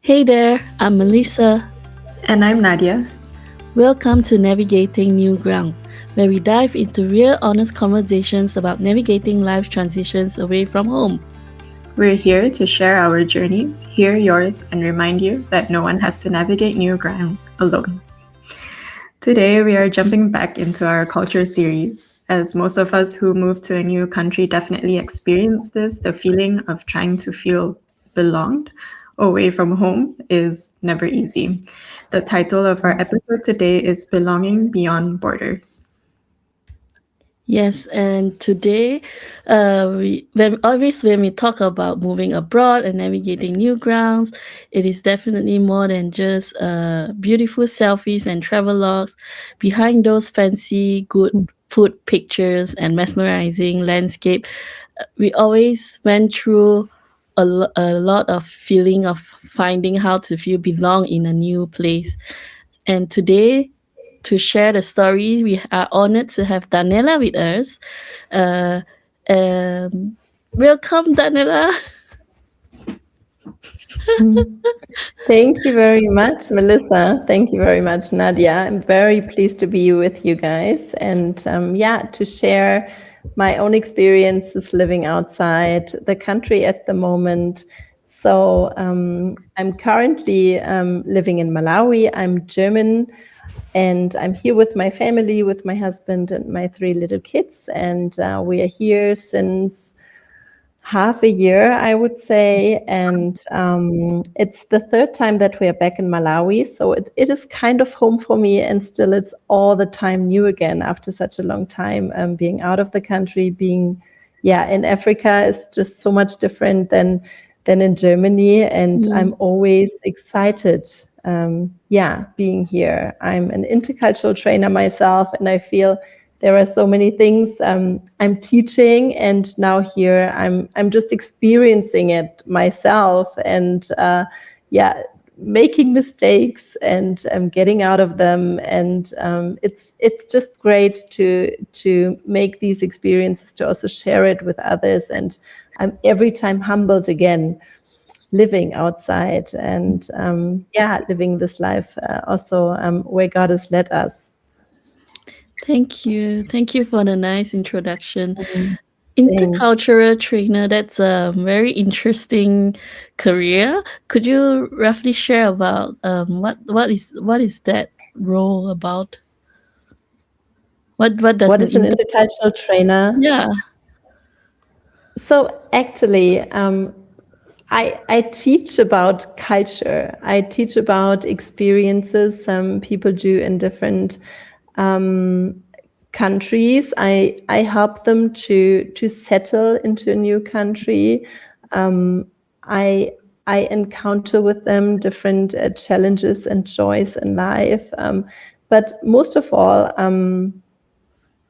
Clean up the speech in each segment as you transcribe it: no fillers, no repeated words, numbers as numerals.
Hey there, I'm Melissa. And I'm Nadia. Welcome to Navigating New Ground, where we dive into real, honest conversations about navigating life's transitions away from home. We're here to share our journeys, hear yours, and remind you that no one has to navigate new ground alone. Today, we are jumping back into our culture series, as most of us who move to a new country definitely experience this. The feeling of trying to feel belonged away from home is never easy. The title of our episode today is Belonging Beyond Borders. Yes, and today, when we talk about moving abroad and navigating new grounds, it is definitely more than just beautiful selfies and travel logs. Behind those fancy, good food pictures and mesmerizing landscape, we always went through a lot of feeling of finding how to feel belong in a new place. And today, to share the story, we are honored to have Daniela with us. Uh, um, Welcome, Daniela. Thank you very much, Melissa. Thank you very much, Nadia. I'm very pleased to be with you guys and to share my own experiences living outside the country at the moment. So I'm currently living in Malawi. I'm German and I'm here with my family, with my husband and my three little kids. And we are here since half a year, I would say. And it's the third time that we are back in Malawi. So it is kind of home for me. And still, it's all the time new again after such a long time being out of the country, being, in Africa is just so much different than in Germany. And I'm always excited. Being here. I'm an intercultural trainer myself, and I feel there are so many things I'm teaching, and now here I'm just experiencing it myself, and making mistakes and getting out of them, and it's just great to make these experiences, to also share it with others, and I'm every time humbled again living outside and living this life also where God has led us. Thank you. Thank you for the nice introduction. Thanks. Intercultural trainer, that's a very interesting career. Could you roughly share about what is that role about? What does What an is an inter intercultural trainer? Yeah. So actually, I teach about culture. I teach about experiences some people do in different countries. I help them to settle into a new country. I I encounter with them different challenges and joys in life. But most of all,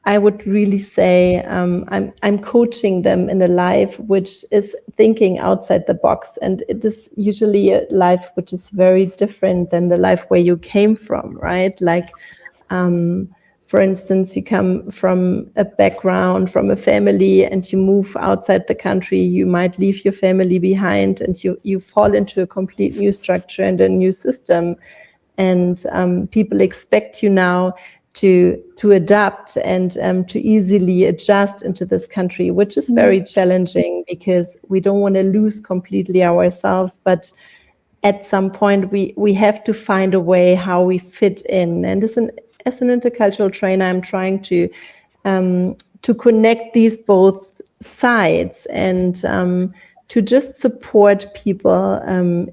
I would really say I'm coaching them in a life which is thinking outside the box, and it is usually a life which is very different than the life where you came from, right? Like, for instance, you come from a background, from a family, and you move outside the country. You might leave your family behind, and you fall into a complete new structure and a new system, and people expect you now to adapt and to easily adjust into this country, which is very challenging because we don't want to lose completely ourselves, but at some point we have to find a way how we fit in. And as an intercultural trainer, I'm trying to connect these both sides and to just support people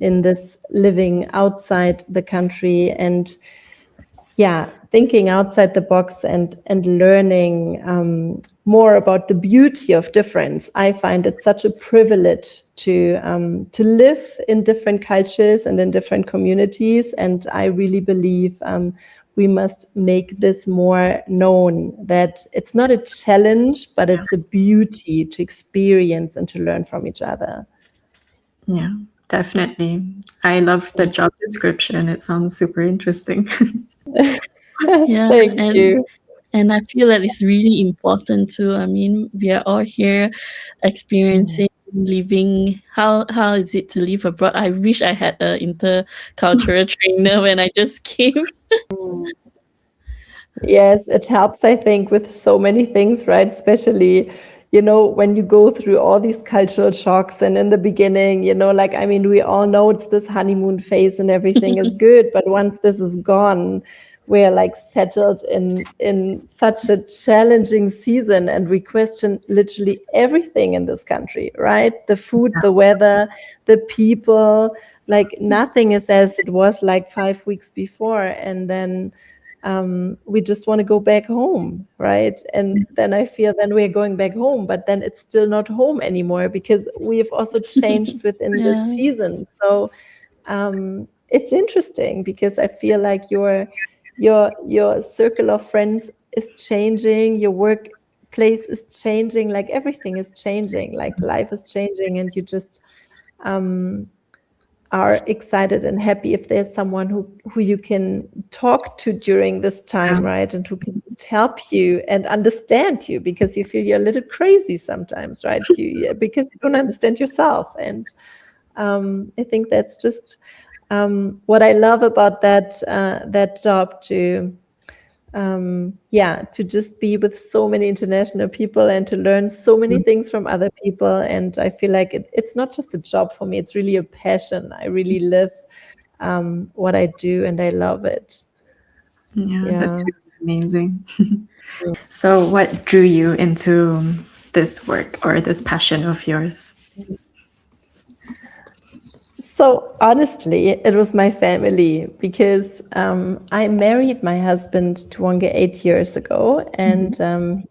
in this living outside the country and thinking outside the box and learning more about the beauty of difference. I find it such a privilege to live in different cultures and in different communities, and I really believe we must make this more known, that it's not a challenge, but it's a beauty to experience and to learn from each other. Yeah, definitely. I love the job description. It sounds super interesting. Yeah, Thank and you. and I feel that it's really important too. I mean, we are all here experiencing living, how is it to live abroad? I wish I had a intercultural trainer when I just came. Yes, it helps, I think, with so many things, right? Especially, when you go through all these cultural shocks and in the beginning, like, I mean, we all know it's this honeymoon phase and everything is good, but once this is gone, we're like settled in such a challenging season and we question literally everything in this country, right? The food, the weather, the people, like nothing is as it was like 5 weeks before. And then we just want to go back home, right? And then I feel then we're going back home, but then it's still not home anymore because we've also changed within the Yeah. season. So it's interesting because I feel like your circle of friends is changing, your workplace is changing, like everything is changing, like life is changing, and you just are excited and happy if there's someone who you can talk to during this time, right? And who can just help you and understand you because you feel you're a little crazy sometimes, right? Because you don't understand yourself. And I think that's just what I love about that job to just be with so many international people and to learn so many things from other people. And I feel like it's not just a job for me, it's really a passion. I really live what I do and I love it. Yeah, that's Yeah. really amazing. So, what drew you into this work or this passion of yours? So honestly, it was my family because I married my husband Tuange 8 years ago, and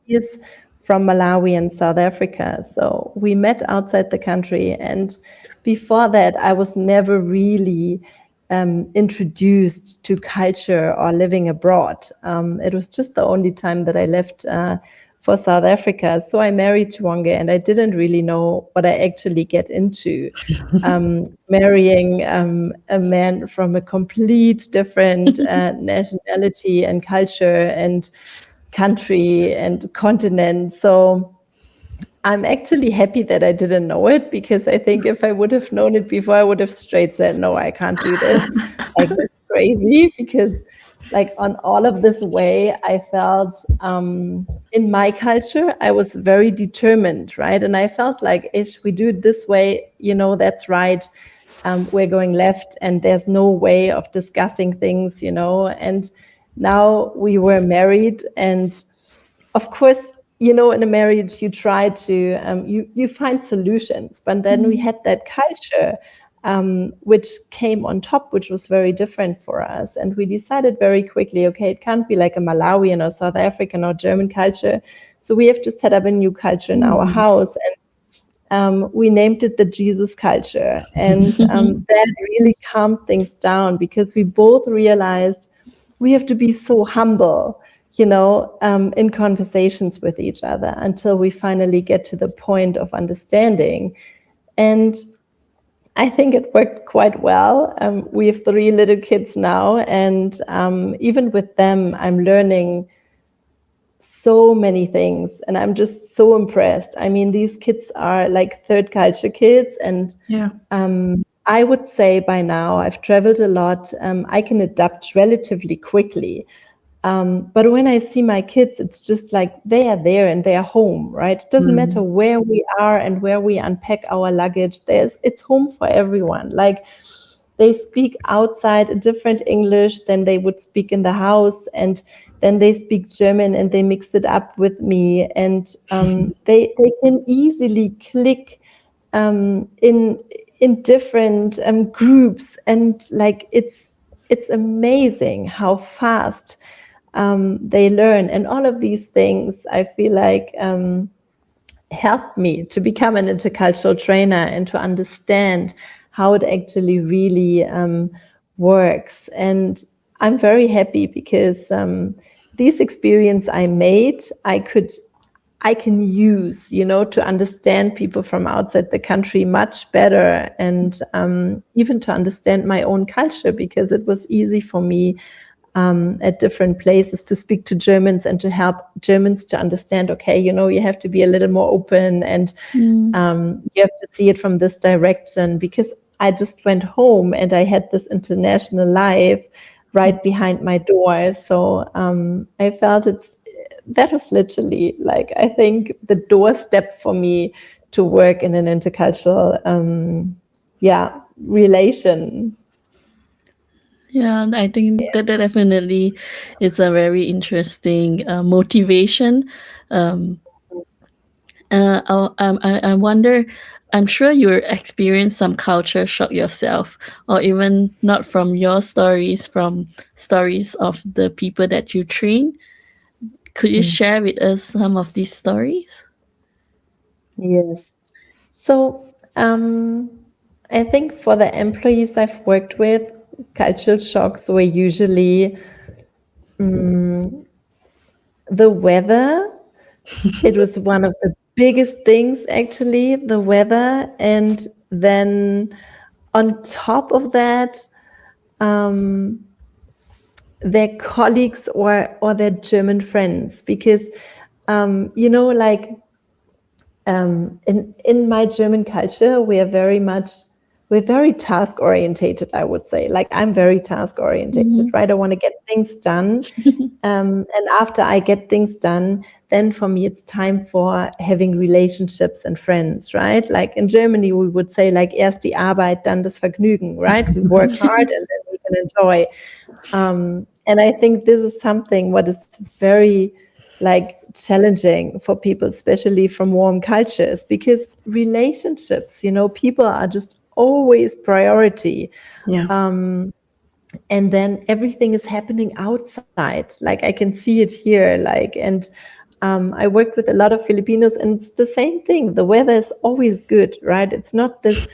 he is from Malawi and South Africa. So we met outside the country, and before that, I was never really introduced to culture or living abroad. It was just the only time that I left for South Africa. So I married Tuange, and I didn't really know what I actually get into. Marrying a man from a complete different nationality and culture and country and continent. So I'm actually happy that I didn't know it because I think if I would have known it before, I would have straight said, no, I can't do this. Like, this is crazy because like on all of this way, I felt in my culture, I was very determined, right? And I felt like if we do it this way, that's right. We're going left and there's no way of discussing things, and now we were married and of course, in a marriage, you try to you find solutions, but then we had that culture which came on top, which was very different for us, and we decided very quickly, okay, it can't be like a Malawian or South African or German culture, so we have to set up a new culture in our house, and we named it the Jesus culture, and that really calmed things down because we both realized we have to be so humble, in conversations with each other until we finally get to the point of understanding. And I think it worked quite well. We have 3 little kids now, and even with them, I'm learning so many things, and I'm just so impressed. I mean, these kids are like third culture kids, and Yeah. I would say by now I've traveled a lot. I can adapt relatively quickly. But when I see my kids, it's just like they are there and they are home, right? It doesn't matter where we are and where we unpack our luggage. It's home for everyone. Like they speak outside a different English than they would speak in the house, and then they speak German and they mix it up with me, and they can easily click in different groups, and like it's amazing how fast they learn, and all of these things I feel like helped me to become an intercultural trainer and to understand how it actually really works. And I'm very happy because this experience I made, I can use, to understand people from outside the country much better, and even to understand my own culture, because it was easy for me at different places to speak to Germans and to help Germans to understand, okay, you have to be a little more open, and Mm. you have to see it from this direction, because I just went home and I had this international life right behind my door. So I felt that was literally, like, I think, the doorstep for me to work in an intercultural relation. Yeah, I think that definitely is a very interesting motivation. Um, I wonder, I'm sure you experienced some culture shock yourself, or even not from your stories, from stories of the people that you train. Could you share with us some of these stories? Yes. So I think for the employees I've worked with, cultural shocks were usually the weather. It was one of the biggest things, actually, the weather. And then on top of that, their colleagues or their German friends, because like in my German culture, we're very task orientated, I would say. Like, I'm very task orientated, Mhm. right? I want to get things done. And after I get things done, then for me, it's time for having relationships and friends, right? Like in Germany, we would say, like, erst die Arbeit, dann das Vergnügen, right? We work hard and then we can enjoy. And I think this is something what is very, like, challenging for people, especially from warm cultures, because relationships, people are just always priority. Yeah. And then everything is happening outside. Like, I can see it here. Like, and I worked with a lot of Filipinos, and it's the same thing. The weather is always good, right? It's not this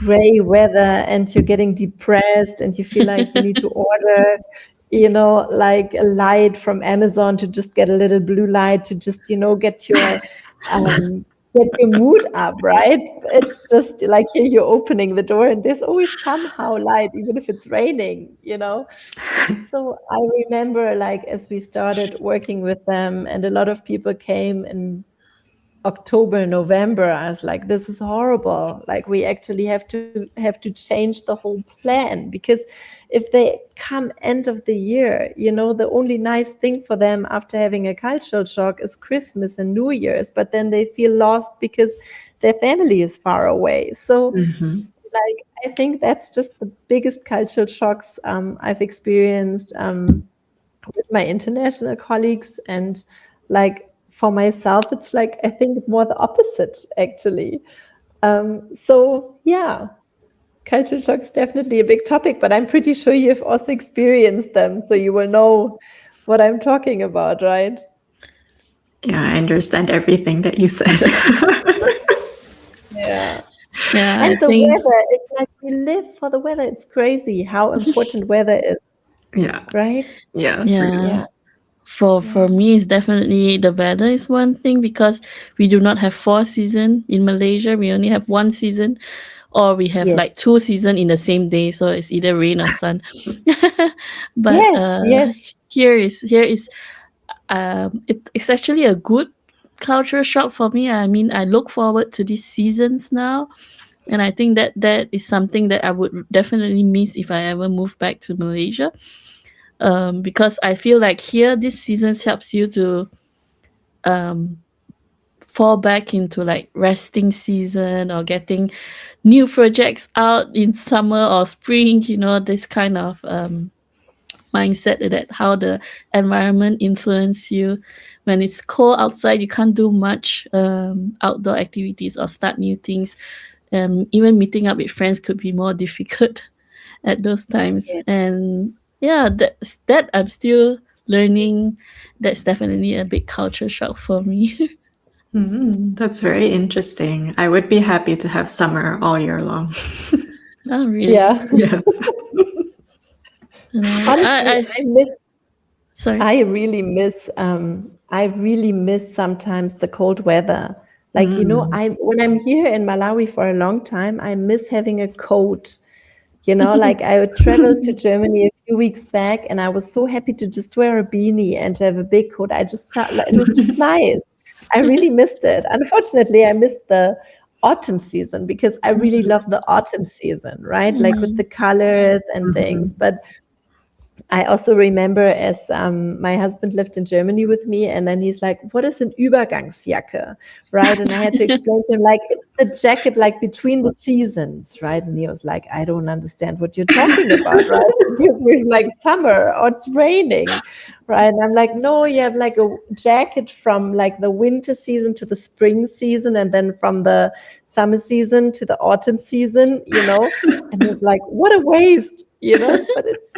gray weather and you're getting depressed and you feel like you need to order, like a light from Amazon to just get a little blue light to just, um, get your mood up, right? It's just like, here you're opening the door and there's always somehow light, even if it's raining. So I remember, like, as we started working with them and a lot of people came in October, November, I was like, this is horrible. Like, we actually have to change the whole plan, because if they come end of the year, the only nice thing for them after having a cultural shock is Christmas and New Year's, but then they feel lost because their family is far away. So, like, I think that's just the biggest cultural shocks I've experienced with my international colleagues. And, like, for myself, it's like, I think more the opposite, actually. So yeah, culture shock is definitely a big topic, but I'm pretty sure you've also experienced them, so you will know what I'm talking about, right? Yeah, I understand everything that you said. Yeah. Yeah, I And the think weather is like, we live for the weather. It's crazy how important weather is, Yeah. right? Yeah. yeah. Yeah. For me, it's definitely the weather is one thing, because we do not have 4 season in Malaysia. We only have 1 season, or we have like Yes. 2 season in the same day, so it's either rain or sun. But Yes. Yes. here is it's actually a good cultural shock for me. I mean, I look forward to these seasons now, and I think that is something that I would definitely miss if I ever move back to Malaysia. Because I feel like here these seasons helps you to um fall back into like resting season, or getting new projects out in summer or spring, this kind of mindset, that how the environment influence you. When it's cold outside, you can't do much outdoor activities or start new things. Even meeting up with friends could be more difficult at those times. Yes. And yeah, that I'm still learning. That's definitely a big culture shock for me. That's very interesting. I would be happy to have summer all year long. Oh, really? Yeah. Yes. Honestly, I sorry. I really miss sometimes the cold weather. Like, Mm. when I'm here in Malawi for a long time, I miss having a coat. Like, I would travel to Germany a few weeks back, and I was so happy to just wear a beanie and to have a big coat. I just felt like it was just nice. I really missed it. Unfortunately, I missed the autumn season because I really love the autumn season, right? Like with the colors and things. But I also remember as my husband lived in Germany with me, and then he's like, "What is an Übergangsjacke?" Right? And I had to explain to him, like, it's the jacket like between the seasons, right? And he was like, "I don't understand what you're talking about, right? Because we're like summer or it's raining, right?" And I'm like, "No, you have like a jacket from like the winter season to the spring season, and then from the summer season to the autumn season, you know?" And he's like, "What a waste, you know?" But it's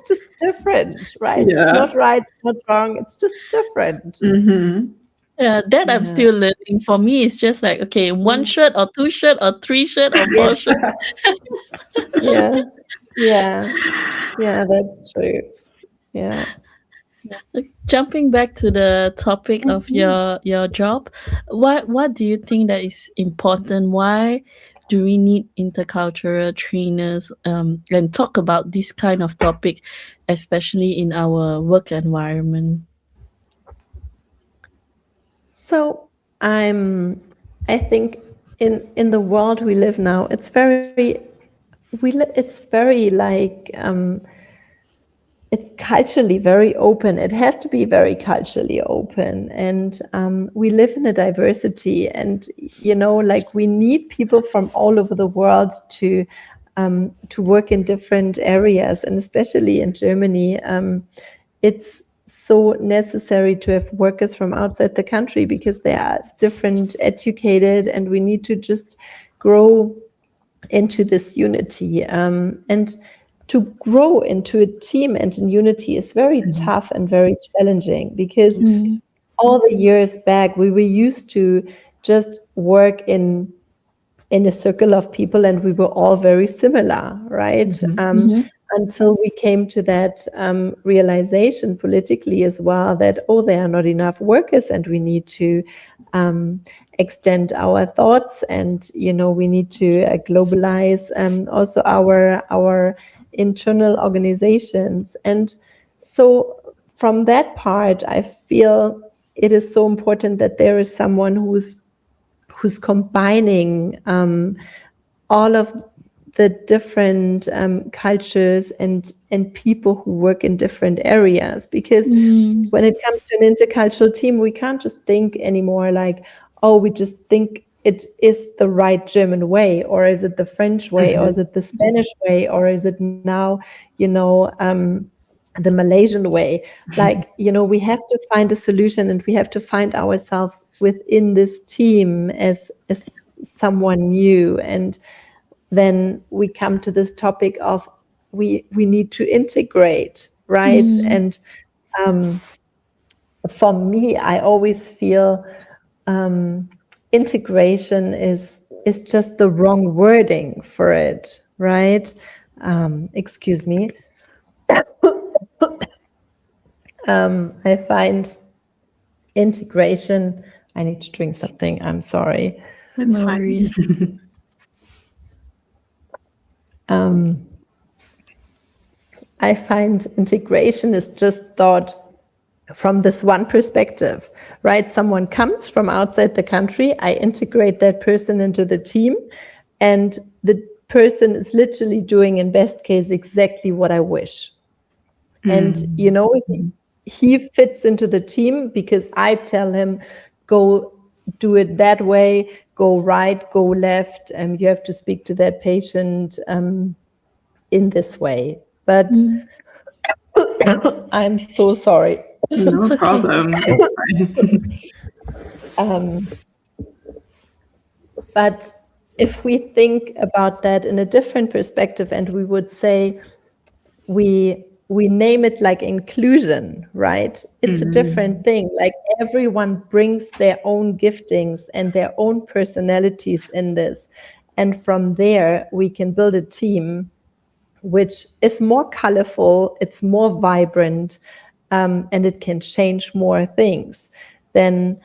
just different, right? It's Yeah. not right, it's not wrong, it's just different. Yeah, that I'm Yeah. still learning. For me, it's just like, okay, one Mm. shirt or two shirt or three shirt or four Yes. shirt. Yeah. Yeah. Yeah, that's true. Yeah. Jumping back to the topic of Mhm. your job, what do you think that is important? Why do we need intercultural trainers, and talk about this kind of topic, especially in our work environment? So I think in the world we live now, it's very like it's culturally very open. It has to be very culturally open, and we live in a diversity. And like we need people from all over the world to work in different areas, and especially in Germany, it's so necessary to have workers from outside the country because they are different educated, and we need to just grow into this unity. And to grow into a team and in unity is very tough and very challenging because Mm, all the years back we were used to just work in a circle of people and we were all very similar, right? mhm, Until we came to that realization politically as well that, oh, there are not enough workers and we need to extend our thoughts, and we need to globalize also our internal organizations. And so from that part I feel it is so important that there is someone who's combining all of the different cultures and people who work in different areas. Because mm, when it comes to an intercultural team, we can't just think anymore like, oh, we just think it is the right German way, or is it the French way, or is it the Spanish way, or is it now, the Malaysian way. Like, we have to find a solution, and we have to find ourselves within this team as someone new. And then we come to this topic of we need to integrate, right? mm, And for me, I always feel integration is just the wrong wording for it, right? Excuse me. I find integration. I need to drink something. I'm sorry. It's no fine. worries. I find integration is just thought from this one perspective, right? Someone comes from outside the country, I integrate that person into the team, and the person is literally doing, in best case, exactly what I wish. And he fits into the team because I tell him, go do it that way, go right, go left, and you have to speak to that patient in this way. But Mm, I'm so sorry. it's No okay. problem. It's fine. But if we think about that in a different perspective, and we would say we name it like inclusion, right? It's a different thing. Like everyone brings their own giftings and their own personalities in this, and from there we can build a team which is more colorful, it's more vibrant, and it can change more things. Then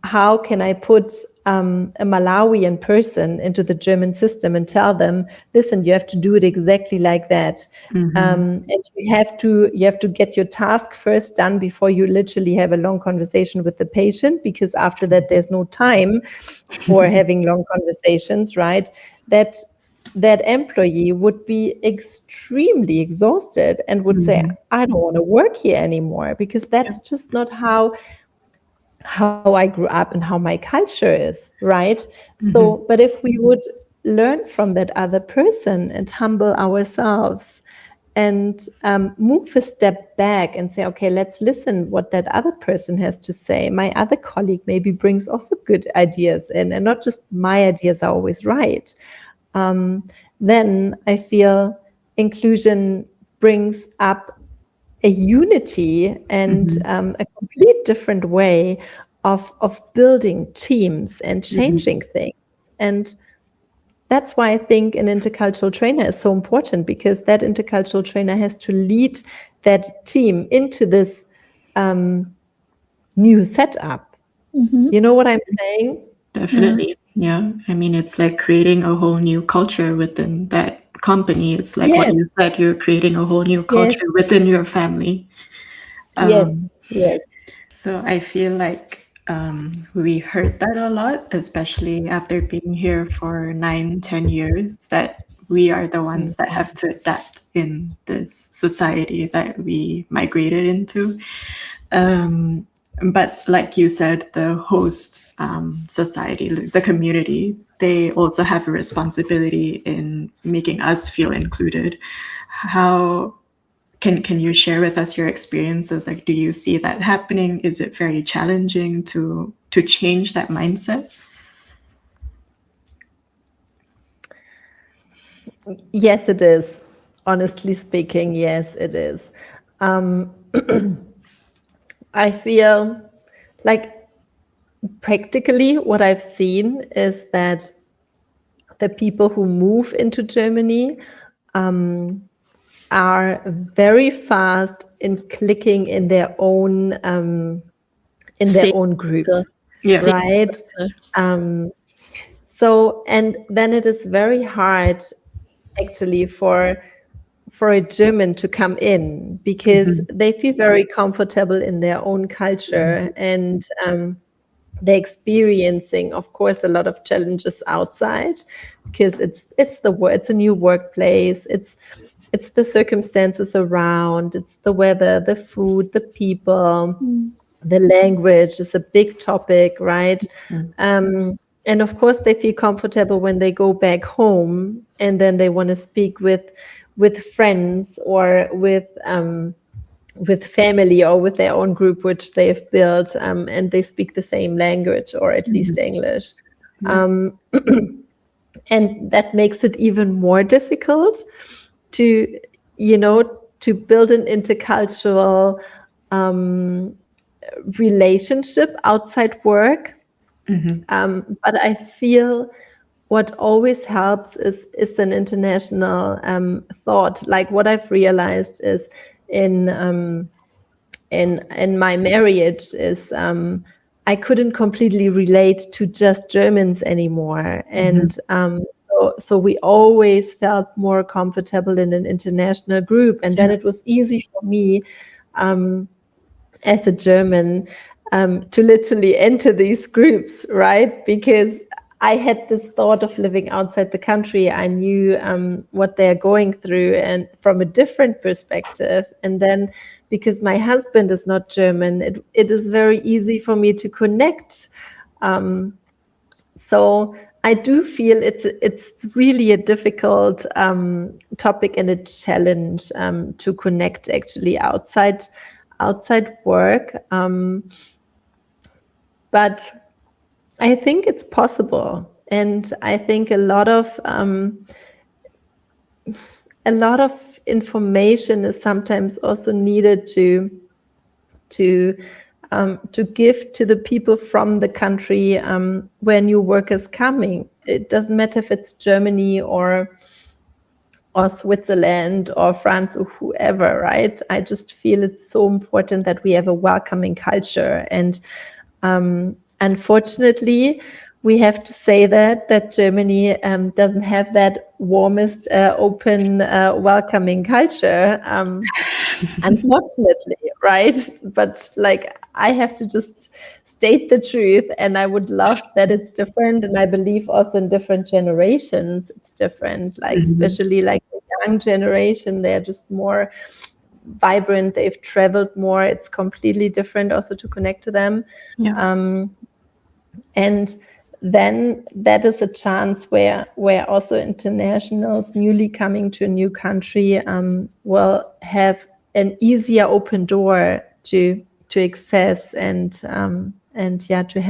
how can I put a Malawian person into the German system and tell them, listen, you have to do it exactly like that. And you have to get your task first done before you literally have a long conversation with the patient, because after that there's no time for having long conversations, right? That employee would be extremely exhausted and would say, I don't want to work here anymore, because that's just not how I grew up and how my culture is, right? So, but if we would learn from that other person and humble ourselves and move a step back and say, okay, let's listen what that other person has to say. My other colleague maybe brings also good ideas in, and not just my ideas are always right. Then I feel inclusion brings up a unity and a complete different way of building teams and changing things. And that's why I think an intercultural trainer is so important, because that intercultural trainer has to lead that team into this new setup. You know what I'm saying? Definitely. Yeah. I mean, it's like creating a whole new culture within that company. It's like what Yes, you said, you're creating a whole new yes, culture within your family. yes, yes. So I feel like we heard that a lot, especially after being here for 9, 10 years, that we are the ones that have to adapt in this society that we migrated into. But like you said, the host society, the community, they also have a responsibility in making us feel included. How can you share with us your experiences? Like, do you see that happening? Is it very challenging to change that mindset? Yes, it is. Honestly speaking, yes, it is. I feel like practically what I've seen is that the people who move into Germany are very fast in clicking in their Safe own groups, circle. Yeah. Safe right? circle. So, and then it is very hard actually for a German to come in, because they feel very comfortable in their own culture, and they're experiencing, of course, a lot of challenges outside, because it's a new workplace. It's the circumstances around, it's the weather, the food, the people, the language is a big topic, right? And of course, they feel comfortable when they go back home, and then they want to speak with friends or with family or with their own group, which they have built, and they speak the same language, or at least English. Yeah. And that makes it even more difficult to, you know, to build an intercultural relationship outside work. But I feel what always helps is an international thought. Like what I've realized is in in my marriage is I couldn't completely relate to just Germans anymore, and so we always felt more comfortable in an international group, and then it was easy for me as a German to literally enter these groups, right? Because I had this thought of living outside the country. I knew what they're going through, and from a different perspective. And then because my husband is not German, it is very easy for me to connect. So I do feel it's really a difficult topic and a challenge to connect actually outside work. But I think it's possible, and I think a lot of information is sometimes also needed to give to the people from the country where new work is coming. It doesn't matter if it's Germany or Switzerland or France or whoever, right? I just feel it's so important that we have a welcoming culture. And unfortunately, we have to say that Germany doesn't have that warmest, open, welcoming culture, unfortunately, right? But like, I have to just state the truth, and I would love that it's different, and I believe also in different generations it's different. Like especially like the young generation, they're just more vibrant. They've traveled more. It's completely different also to connect to them. Yeah. And then that is a chance where also internationals newly coming to a new country will have an easier open door to access, and yeah, to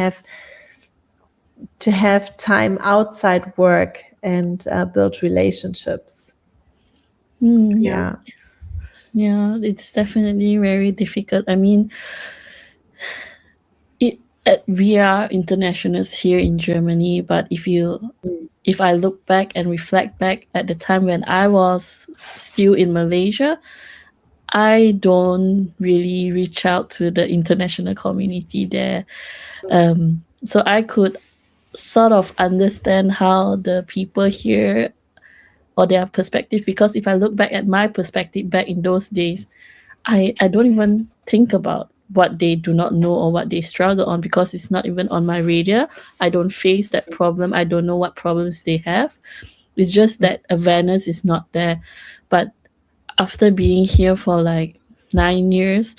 have time outside work and build relationships. Yeah. Yeah. Yeah, it's definitely very difficult. I mean, we are internationals here in Germany, but if I look back and reflect back at the time when I was still in Malaysia, I don't really reach out to the international community there. So I could sort of understand how the people here or their perspective, because if I look back at my perspective back in those days, I don't even think about what they do not know or what they struggle on, because it's not even on my radar. I don't face that problem. I don't know what problems they have. It's just that awareness is not there. But after being here for like 9 years,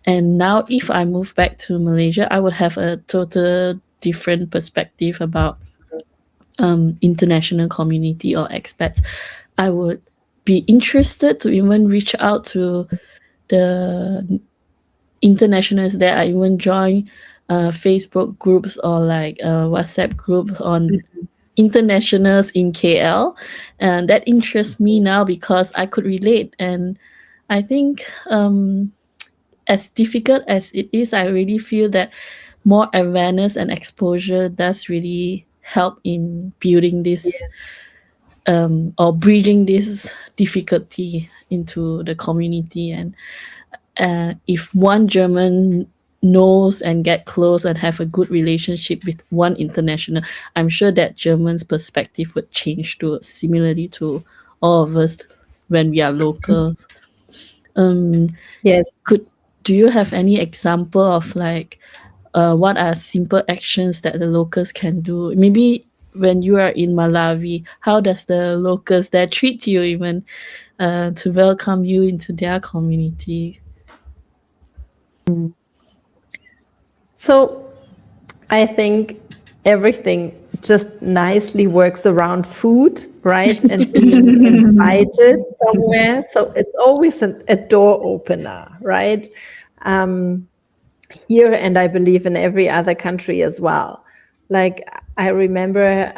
and now if I move back to Malaysia, I would have a total different perspective about international community or expats. I would be interested to even reach out to the internationals there. I even join Facebook groups or like WhatsApp groups on internationals in KL, and that interests me now because I could relate. And I think as difficult as it is, I really feel that more awareness and exposure does really help in building this Yes. or bridging this difficulty into the community. And if one German knows and get close and have a good relationship with one international, I'm sure that German's perspective would change to similarly to all of us when we are locals. Yes. Could do you have any example of like what are simple actions that the locals can do? Maybe when you are in Malawi, how does the locals there treat you even to welcome you into their community? So I think everything just nicely works around food, right? And being invited somewhere. So it's always a door opener, right? Um, Here, and I believe in every other country as well. Like I remember,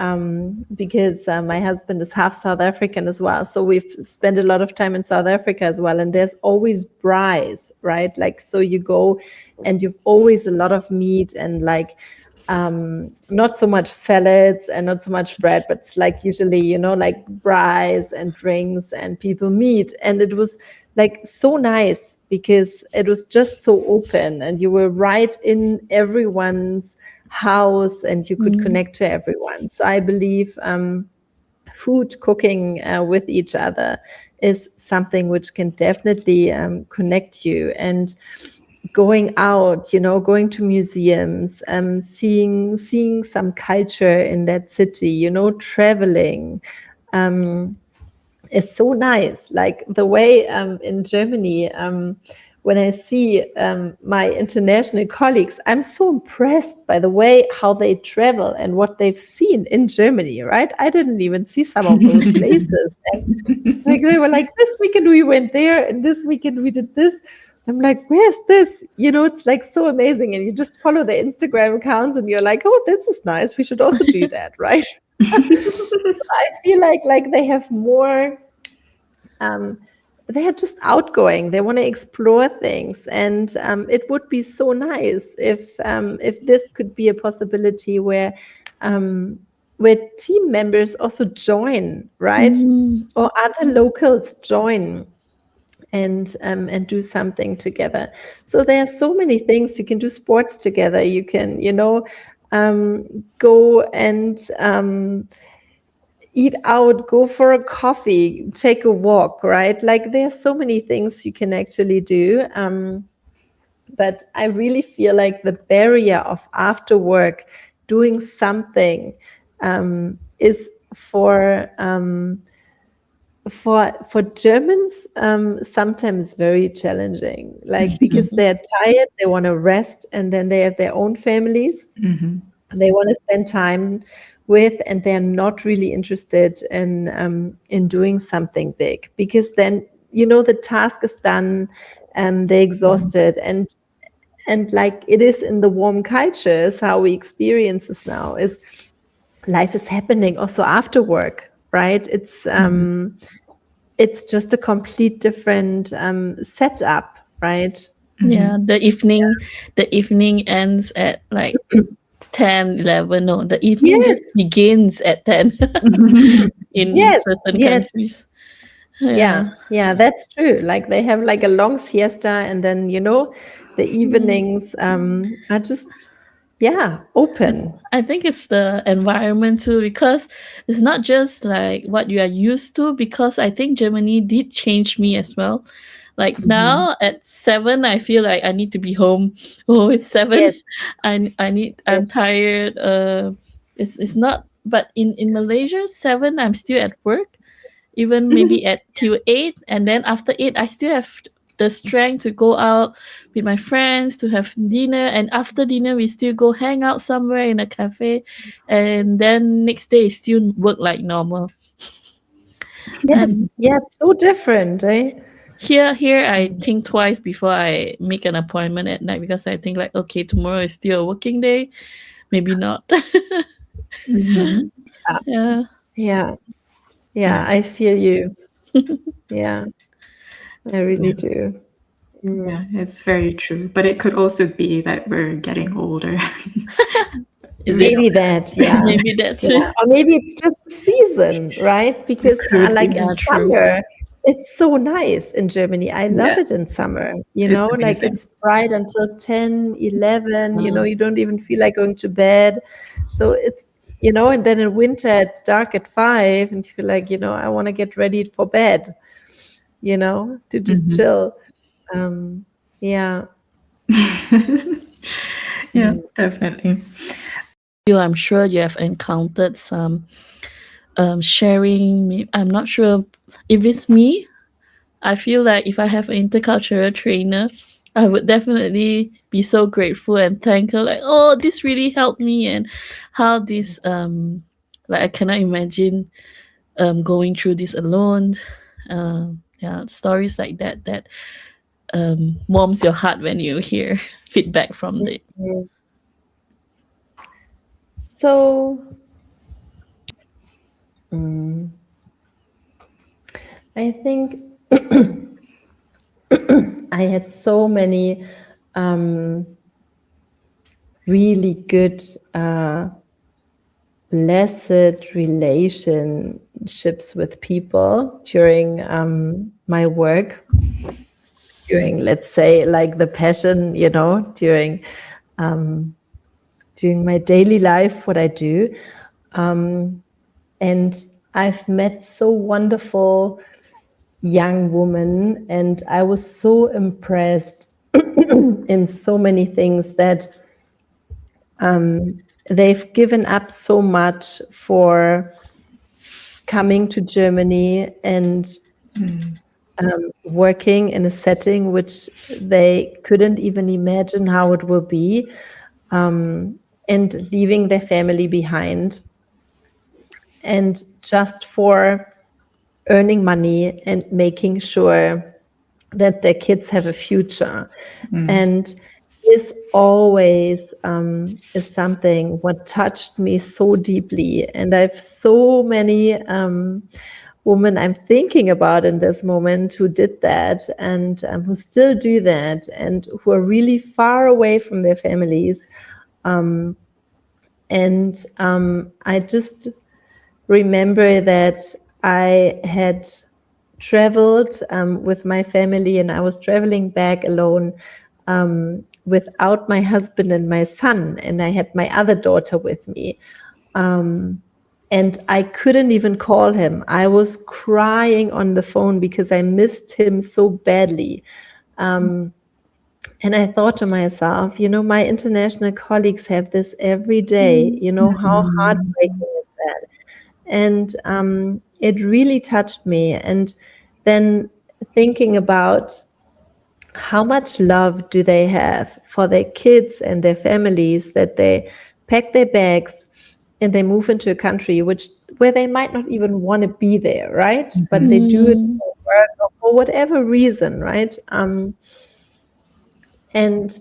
because my husband is half South African as well, so we've spent a lot of time in South Africa as well. And there's always braais, right? Like, so you go, and you've always a lot of meat, and like not so much salads and not so much bread, but it's like usually, like braais and drinks, and people meet. And it was like so nice because it was just so open, and you were right in everyone's house, and you could connect to everyone. So I believe food cooking with each other is something which can definitely connect you. And going out, going to museums, seeing some culture in that city, traveling, is so nice. Like the way in Germany, when I see my international colleagues, I'm so impressed by the way how they travel and what they've seen in Germany, right? I didn't even see some of those places. And like they were like, this weekend we went there, and this weekend we did this. I'm like, where's this? It's like so amazing. And you just follow the Instagram accounts, and you're like, oh, this is nice. We should also do that, right? I feel like they have more. They are just outgoing. They want to explore things, and it would be so nice if this could be a possibility where team members also join, right? Or other locals join and do something together. So there are so many things you can do. Sports together. You can, go and eat out, go for a coffee, take a walk, right? Like there's so many things you can actually do. But I really feel like the barrier of after work doing something is for Germans sometimes very challenging, like because Mhm. they're tired, they want to rest, and then they have their own families they want to spend time with, and they're not really interested in doing something big, because then the task is done and they're exhausted, and like it is in the warm cultures, how we experience this now is life is happening also after work, right? It's just a complete different setup, right? Yeah, the evening ends at like 10, 11. No, the evening just Yes, begins at 10 in yes, certain yes. countries. Yeah. Yeah, that's true. Like they have like a long siesta, and then the Yeah. evenings are just open. I think it's the environment too, because it's not just like what you are used to, because I think Germany did change me as well. Like now at 7 I feel like I need to be home. Oh, it's 7. Yes, I'm yes. tired. It's not, but in Malaysia 7 I'm still at work, even maybe at till 8, and then after 8 I still have the strength to go out with my friends to have dinner, and after dinner we still go hang out somewhere in a cafe, and then next day still work like normal. Yes, And yeah, it's so different, eh? here I think twice before I make an appointment at night, because I think like, okay, tomorrow is still a working day, maybe not. Yeah, Yeah. yeah, yeah, Yeah. I feel you. Yeah, I really do. Mm. Yeah, it's very true. But it could also be that we're getting older. Is it? Maybe that, yeah. Maybe that Yeah. too. Or maybe it's just the season, right? It Because could like be. in Yeah, true. summer, it's so nice in Germany. I love Yeah, it in summer, it's like amazing. it's bright until 10, 11. Mm. You don't even feel like going to bed. So it's, and then in winter it's dark at 5 and you feel like, I want to get ready for bed, to just chill. Um, yeah. Yeah, definitely. I'm sure you have encountered some sharing. I'm not sure if it's me. I feel like if I have an intercultural trainer, I would definitely be so grateful and thank her. Like, oh, this really helped me, and how this like I cannot imagine going through this alone. Yeah, stories like that warms your heart when you hear feedback from it. Mhm. So, mm, I think I had so many really good, blessed relationships with people during my work, during, let's say, like the passion, um, during my daily life, what I do. And I've met so wonderful young women, and I was so impressed in so many things that they've given up so much for coming to Germany and working in a setting which they couldn't even imagine how it will be, and leaving their family behind, and just for earning money and making sure that their kids have a future. And this always is something what touched me so deeply. And I've so many women I'm thinking about in this moment who did that, and who still do that, and who are really far away from their families. And I just remember that I had traveled with my family, and I was traveling back alone without my husband and my son, and I had my other daughter with me. And I couldn't even call him. I was crying on the phone because I missed him so badly. And I thought to myself, my international colleagues have this every day. How heartbreaking is that? And it really touched me. And then thinking about how much love do they have for their kids and their families, that they pack their bags and they move into a country where they might not even want to be there, right? But they do it Mm, for work or for whatever reason, right? And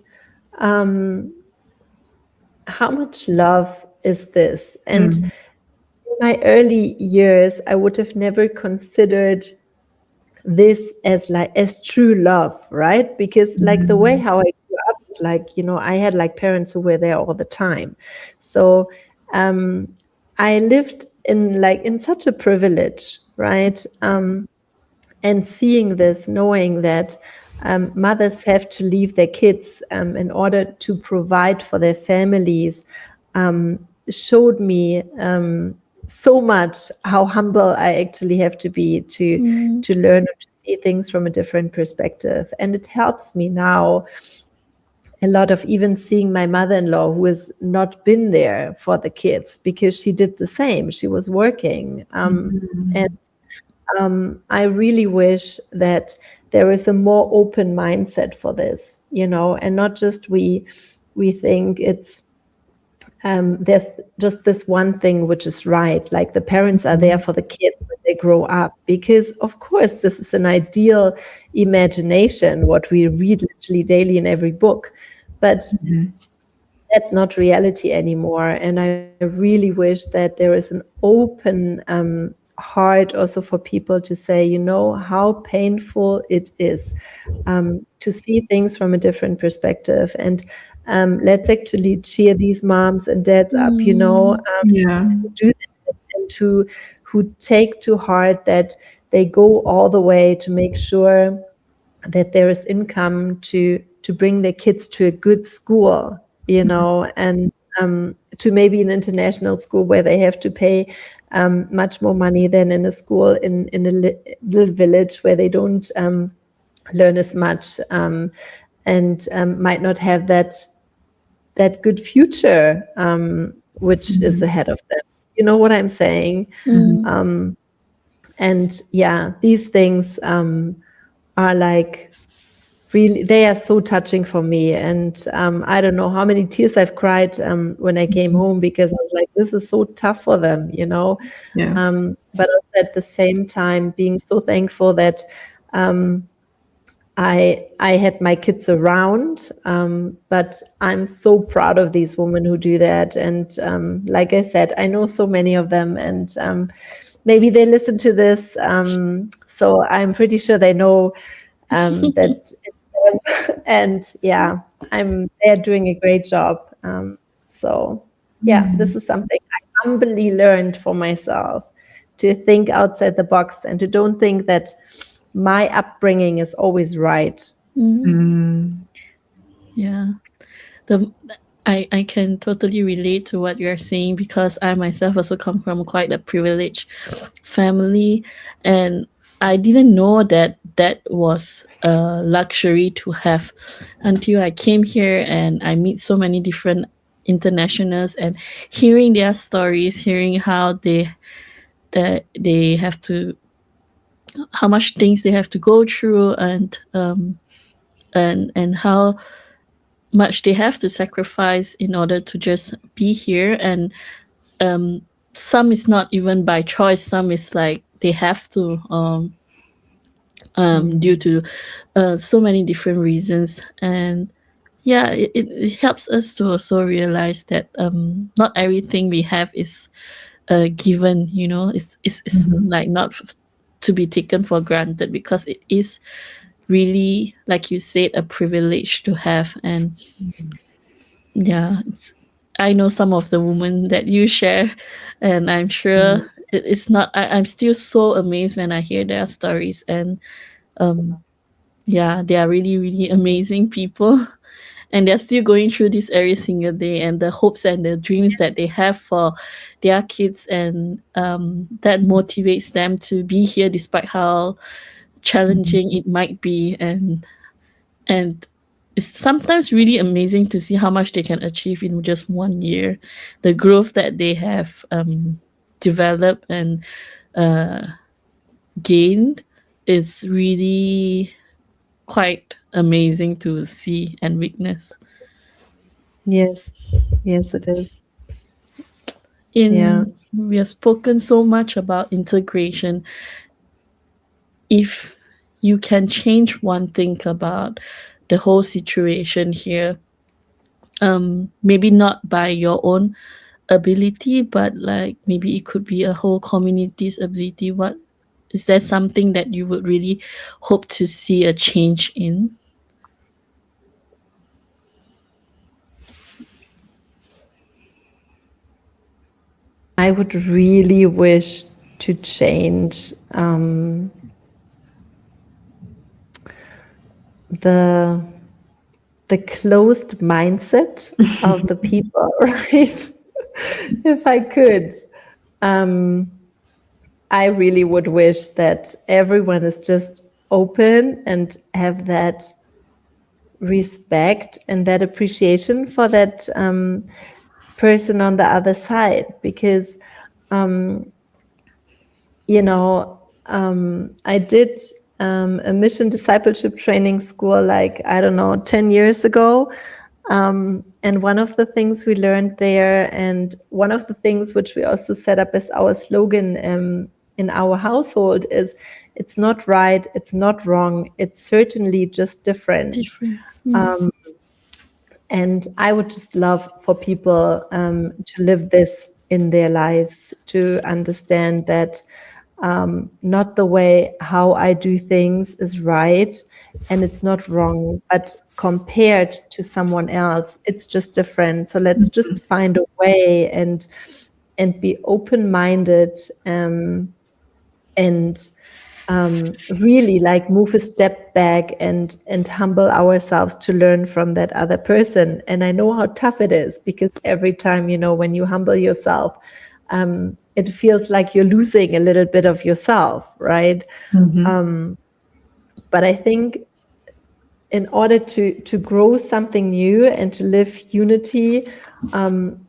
how much love is this? And Mm. in my early years, I would have never considered this as true love, right? Because like the way how I grew up is like, I had like parents who were there all the time. So I lived in such a privilege, right? And seeing this, knowing that mothers have to leave their kids in order to provide for their families, showed me so much how humble I actually have to be mm, to learn to see things from a different perspective. And it helps me now a lot of even seeing my mother-in-law who has not been there for the kids because she did the same. She was working. And I really wish that there is a more open mindset for this, and not just we think it's there's just this one thing which is right, like the parents are there for the kids when they grow up, because of course this is an ideal imagination what we read literally daily in every book, but that's not reality anymore. And I really wish that there is an open heart also for people to say, how painful it is to see things from a different perspective. And let's actually cheer these moms and dads up, mm, Yeah. who do that and who take to heart that they go all the way to make sure that there is income to bring their kids to a good school, and to maybe an international school where they have to pay much more money than in a school in a little village where they don't learn as much, and might not have that good future which is ahead of them. You know what I'm saying? mm, And yeah, these things are like really, they are so touching for me. And I don't know how many tears I've cried when I came home, because I was like, this is so tough for them, Yeah. but also at the same time being so thankful that I had my kids around, but I'm so proud of these women who do that. And like I said, I know so many of them, and maybe they listen to this, so I'm pretty sure they know that it's them. And yeah, they're doing a great job. So yeah, this is something I humbly learned for myself, to think outside the box and to don't think that my upbringing is always right. mm. Mm. Yeah. The I can totally relate to what you're saying because I myself also come from quite a privileged family, and I didn't know that that was a luxury to have until I came here and I meet so many different internationals and hearing their stories, hearing how they have to, how much things they have to go through, and how much they have to sacrifice in order to just be here. And some is not even by choice, some is like they have to, due to so many different reasons. And yeah, it helps us to also realize that not everything we have is given, it's like not to be taken for granted, because it is really, like you said, a privilege to have. And yeah, I know some of the women that you share, and I'm sure it's not. I'm still so amazed when I hear their stories, and yeah, they are really, really amazing people. and they're still going through this every single day, and the hopes and the dreams that they have for their kids, and that motivates them to be here despite how challenging it might be. And it's sometimes really amazing to see how much they can achieve in just 1 year, the growth that they have developed and gained is really quite amazing to see and witness. Yes. Yes, it is. Yeah. In We have spoken so much about integration. If you can change one thing about the whole situation here, maybe not by your own ability, but like maybe it could be a whole community's ability. What is there something that you would really hope to see a change in? I would really wish to change the closed mindset of the people, right? If I could, I really would wish that everyone is just open and have that respect and that appreciation for that person on the other side, because I did a mission discipleship training school, like, I don't know, 10 years ago. And one of the things we learned there, and one of the things which we also set up as our slogan in our household, is it's not right, it's not wrong, it's certainly just different. Different. And I would just love for people to live this in their lives, to understand that not the way how I do things is right and it's not wrong, but compared to someone else, it's just different. So let's just find a way and be open-minded, and really like move a step back and humble ourselves to learn from that other person. And I know how tough it is, because every time, when you humble yourself, it feels like you're losing a little bit of yourself, right? But I think in order to grow something new and to live unity,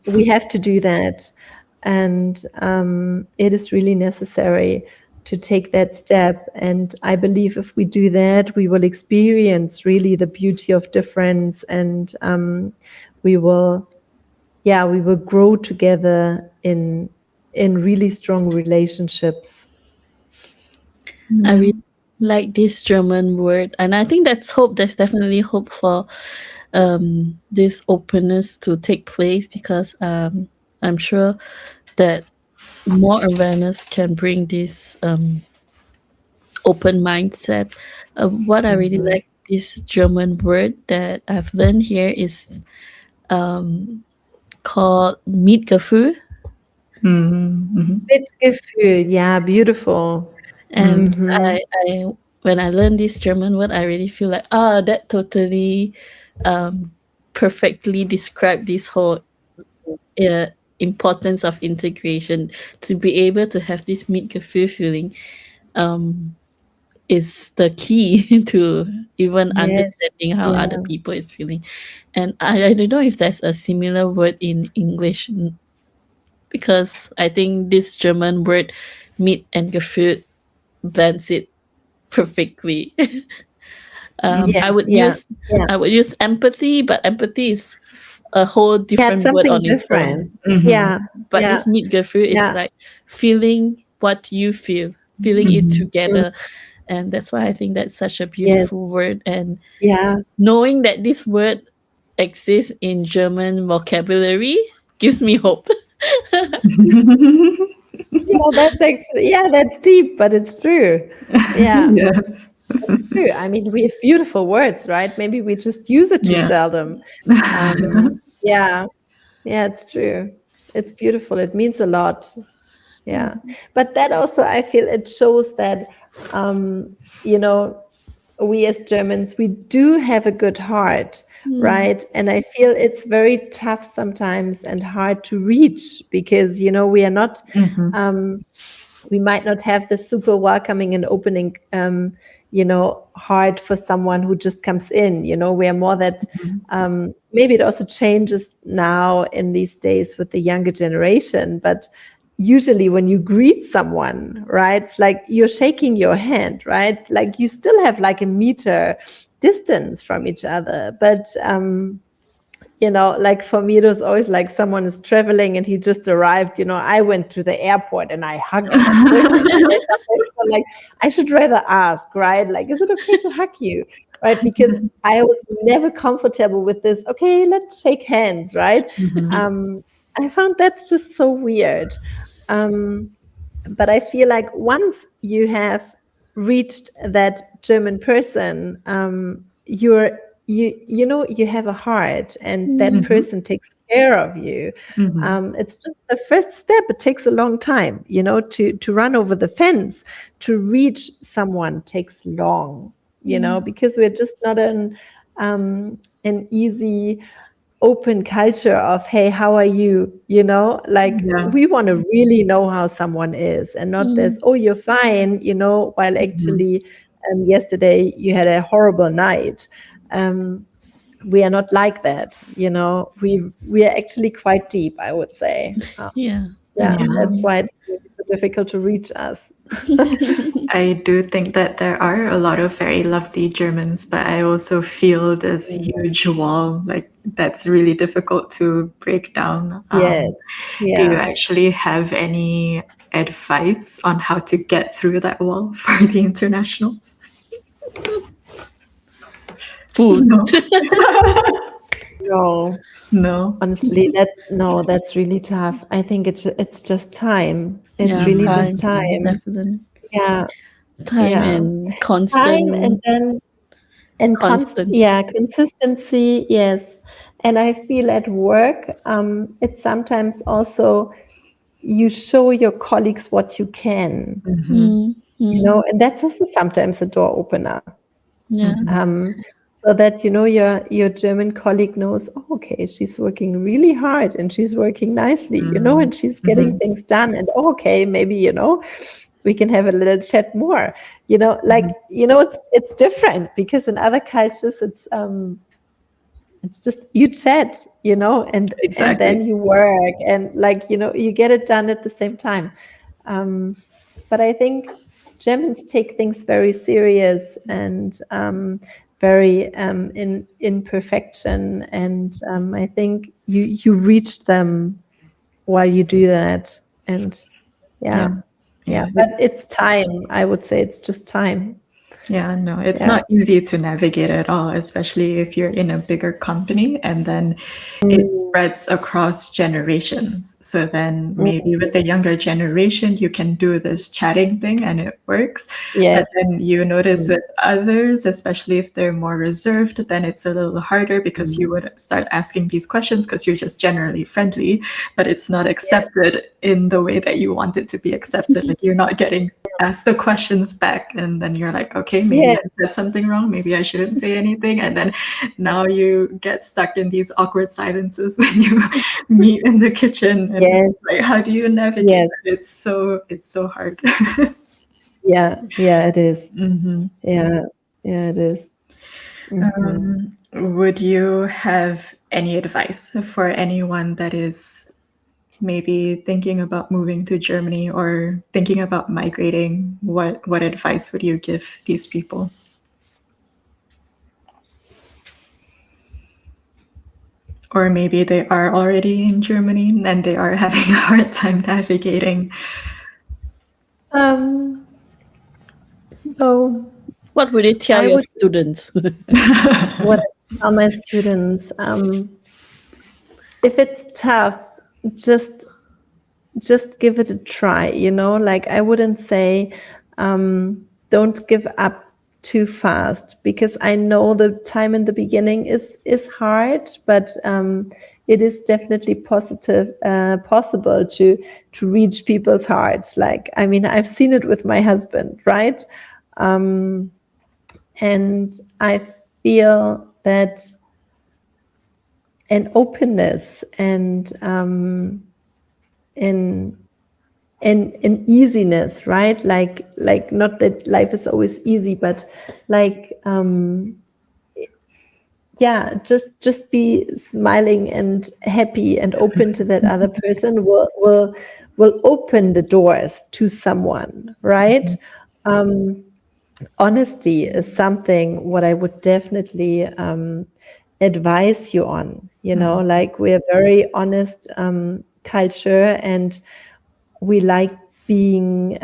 we have to do that. And it is really necessary to take that step. And I believe if we do that, we will experience really the beauty of difference, and we will grow together in really strong relationships. I really like this German word, and I think that's hope. There's definitely hope for this openness to take place, because I'm sure that more awareness can bring this open mindset. What I really like this German word that I've learned here is called Mitgefühl, Mitgefühl, yeah, beautiful. and I when I learned this German word, I really feel like that totally perfectly described this whole uh, importance of integration. To be able to have this Mitgefühl feeling is the key to even Yes, understanding how other yeah. people is feeling. And I don't know if there's a similar word in English, because I think this German word "mit" and "gefühlt" blends it perfectly. I Yes, would yeah, use yeah. empathy, but empathy is a whole Yeah, it's different word something on its different. own. Yeah, But yeah, this Mitgefühl is yeah. like feeling what you feel, feeling it Mm, together, and that's why I think that's such a yes, beautiful word. And yeah. knowing that this word exists in German vocabulary gives me hope. Yeah, that's actually, yeah, that's deep, but it's true. Yeah, Yes. it's true. I mean, we have beautiful words, right? Maybe we just use it too Yeah. seldom. Yeah, yeah, it's true. It's beautiful. It means a lot. Yeah. But that also, I feel it shows that, you know, we as Germans, we do have a good heart, right? And I feel it's very tough sometimes and hard to reach because, you know, we are not, we might not have the super welcoming and opening, you know, heart for someone who just comes in. You know, we are more that, maybe it also changes now in these days with the younger generation, but usually when you greet someone, right, it's like you're shaking your hand, right? Like you still have like a meter distance from each other, but you know, like for me, it was always like someone is traveling and he just arrived. You know, I went to the airport and I hugged that person. Right? So like, I should rather ask, right? Like, is it okay to hug you? Right? Because I was never comfortable with this. Okay, let's shake hands, right? I found that's just so weird. But I feel like once you have reached that German person, you know, you have a heart and that person takes care of you. It's just the first step. It takes a long time, you know, to run over the fence, to reach someone takes long, you know, because we're just not an easy open culture of, hey, how are you, you know, like we want to really know how someone is and not this, oh, you're fine, you know, while actually yesterday you had a horrible night. We are not like that, you know. We are actually quite deep, I would say. Yeah, Yeah, that's definitely. why it's so difficult to reach us. I do think that there are a lot of very lovely Germans, but I also feel this huge wall, like that's really difficult to break down. Yes, Do you yeah. actually have any advice on how to get through that wall for the internationals? Food. No, No, no. honestly, that's really tough. I think it's just time. It's Yeah, really just time, time. definitely. Yeah, Time yeah. and Time and constant, then constant. yeah, consistency, yes. And I feel at work, it's sometimes also you show your colleagues what you can, Mm, you mm, know, and that's also sometimes a door opener. yeah. um, so that, you know, your German colleague knows, oh, okay, she's working really hard and she's working nicely, you know, and she's getting things done, and oh, okay, maybe, you know, we can have a little chat more, you know, like, you know, it's different because in other cultures it's just you chat, you know, and Exactly. then you work and, like, you know, you get it done at the same time. But I think Germans take things very serious and very in perfection, and I think you reach them while you do that, and Yeah. yeah, yeah. Yeah. But it's time. I would say it's just time. Yeah, no, it's Yeah. not easy to navigate at all, especially if you're in a bigger company and then it Mm, spreads across generations. So then maybe mm, with the younger generation, you can do this chatting thing and it works. But yes. then you notice with others, especially if they're more reserved, then it's a little harder because you would start asking these questions because you're just generally friendly, but it's not accepted in the way that you want it to be accepted. Like you're not getting asked the questions back, and then you're like, okay, maybe Yes. I said something wrong, maybe I shouldn't say anything, and then now you get stuck in these awkward silences when you meet in the kitchen, and Yes. like, how do you navigate Yes. that? It's so hard. Yeah. Yeah. It is. Yeah. Yeah. It is. Mhm. Would you have any advice for anyone that is maybe thinking about moving to Germany or thinking about migrating? What advice would you give these people? Or maybe they are already in Germany and they are having a hard time navigating. Um, so What would you tell I your would students? what I tell my students, if it's tough, just just give it a try, you know, like I wouldn't say don't give up too fast, because I know the time in the beginning is hard, but it is definitely possible to reach people's hearts. Like, I mean, I've seen it with my husband, right? And I feel that an openness and an an easiness, right? Like not that life is always easy, but like yeah, just be smiling and happy and open to that other person will open the doors to someone, right? Honesty is something what I would definitely advise you on. You know, like we're very honest culture, and we like being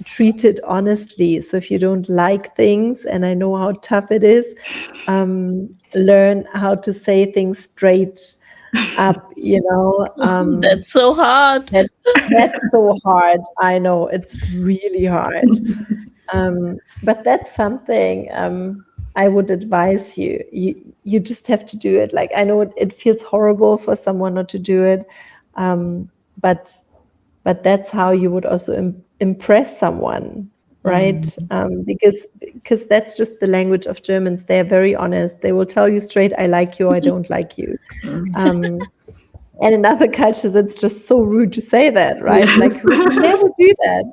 treated honestly. So if you don't like things, and I know how tough it is, learn how to say things straight up. You know, That's so hard. that's so hard. I know it's really hard. But that's something I would advise you. You just have to do it. Like I know it feels horrible for someone not to do it, but that's how you would also impress someone, right? Because that's just the language of Germans. They're very honest. They will tell you straight, "I like you," or "I don't like you." And in other cultures, it's just so rude to say that, right? Yes. Like we would never do that.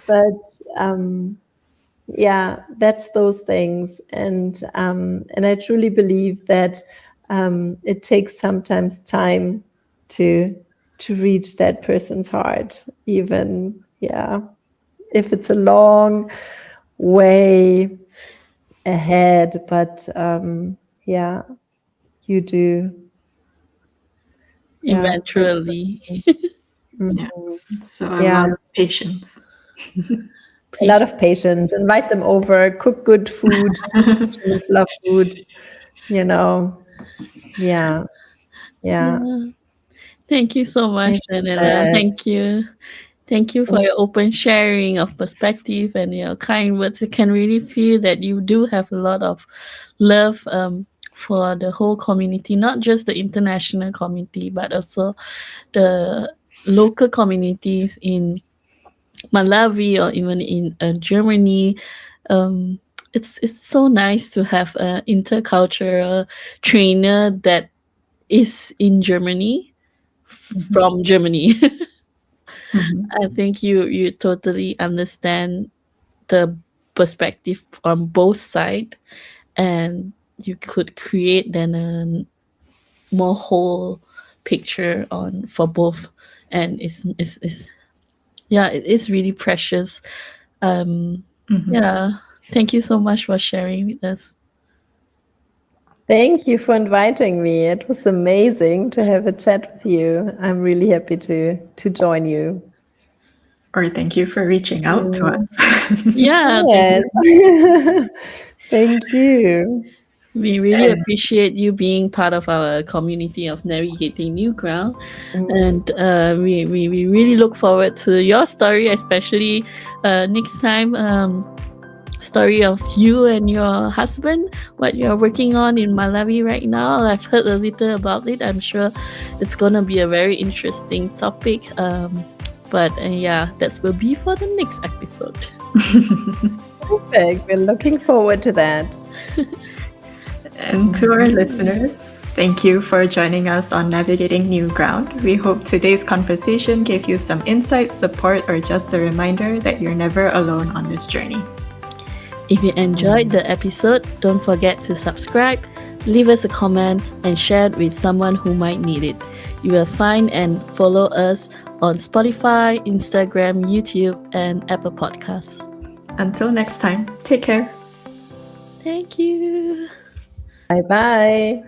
But yeah, that's those things, and I truly believe that it takes sometimes time to reach that person's heart, even if it's a long way ahead. But yeah, you do. Yeah, that's Eventually. Yeah. So a yeah. lot of patience. A lot of patience. Invite them over. Cook good food. Humans love food. You know. Yeah. Yeah. Yeah. Thank you so I much, feel Daniela. that. Thank you. Thank you for your open sharing of perspective and your kind words. I can really feel that you do have a lot of love for the whole community, not just the international community, but also the local communities in Malawi or even in Germany. Um, it's so nice to have an intercultural trainer that is in Germany from Germany. I think you totally understand the perspective on both sides, and you could create then a more whole picture on for both, and it's yeah, it is really precious. Yeah, thank you so much for sharing with us. Thank you for inviting me. It was amazing to have a chat with you. I'm really happy to join you. Or thank you for reaching out to us. Yeah, thank Yes. you. Thank you. We really appreciate you being part of our community of navigating new ground, and we really look forward to your story, especially next time. Story of you and your husband, what you're working on in Malawi right now. I've heard a little about it. I'm sure it's gonna be a very interesting topic. But yeah, that will be for the next episode. Perfect. We're looking forward to that. And to our listeners, thank you for joining us on Navigating New Ground. We hope today's conversation gave you some insight, support, or just a reminder that you're never alone on this journey. If you enjoyed the episode, don't forget to subscribe, leave us a comment, and share it with someone who might need it. You will find and follow us on Spotify, Instagram, YouTube, and Apple Podcasts. Until next time, take care. Thank you. Bye bye.